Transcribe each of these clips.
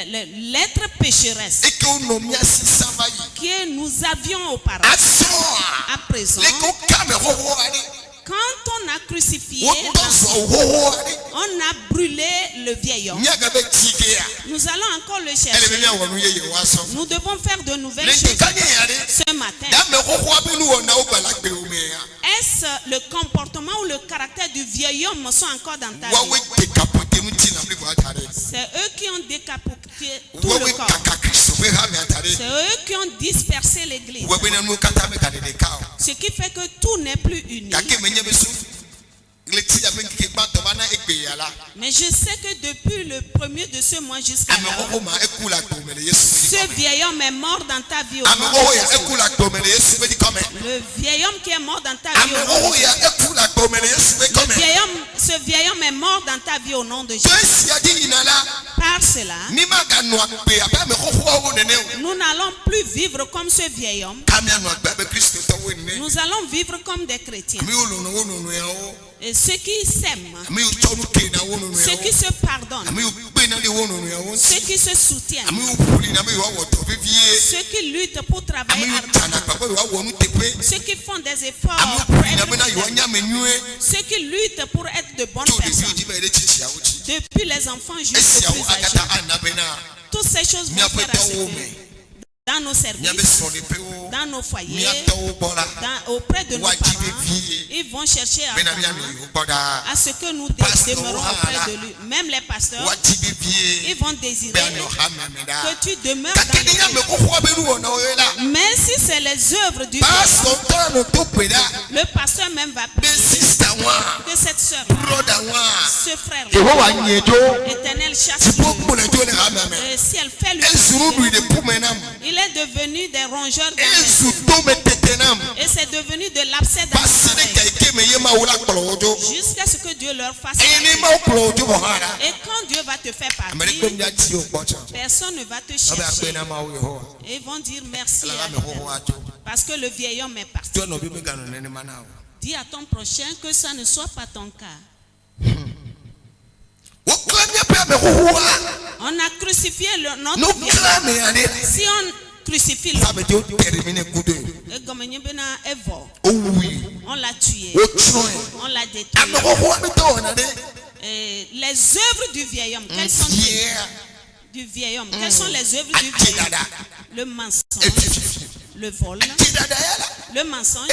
l'être pécheresse que nous avions auparavant. À présent, quand on a crucifié, on a brûlé le vieil homme. Nous allons encore le chercher. Nous devons faire de nouvelles choses ce matin. Est-ce le comportement ou le caractère du vieil homme sont encore dans ta vie? C'est eux qui ont décapoté tout le corps. C'est eux qui ont dispersé l'église. Ce qui fait que tout n'est plus uni. Mais je sais que depuis le premier de ce mois jusqu'à là, ce vieil homme est mort dans ta vie au nom de Jésus. Le vieil homme qui est mort dans ta vie au nom de Jésus. Ce vieil homme est mort dans ta vie au nom de Jésus. Par cela, nous n'allons plus vivre comme ce vieil homme. Nous allons vivre comme des chrétiens. Et ceux qui s'aiment, ceux qui se pardonnent, ceux qui se soutiennent, ceux qui luttent pour travailler ardemment, ceux qui font des efforts pour être, ceux qui luttent pour être de bonnes personnes, depuis les enfants jusqu'aux plus âgés. Toutes ces choses vont faire à ce que dans nos services, dans nos foyers, auprès de nos parents, ils vont chercher à ce que nous demeurons auprès de lui. Même les pasteurs, ils vont désirer que tu demeures dans les. Mais si c'est les œuvres du Seigneur, le pasteur même va prier que cette sœur, ce frère, l'Éternel chasse. Et si elle fait le il est devenu des rongeurs et c'est devenu de l'abcès dans jusqu'à ce que Dieu leur fasse partie. Et quand Dieu va te faire partie, personne ne va te chercher et ils vont dire merci à Dieu parce que le vieil homme est parti. Dis à ton prochain que ça ne soit pas ton cas. On a crucifié notre vie. Si on crucifie l'homme, on l'a tué, on l'a détruit. Et les œuvres du vieil homme, quelles sont du vieil homme? Quelles sont les œuvres du vieil homme? Le mensonge, le vol, le mensonge,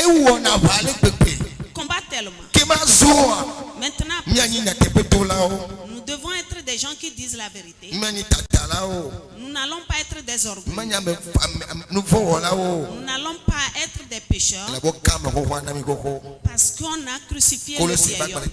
combat tellement. Maintenant, nous devons être des gens qui disent la vérité. Nous n'allons pas être des orgueilleux. Nous n'allons pas être des pécheurs. Parce qu'on a crucifié le vieil homme.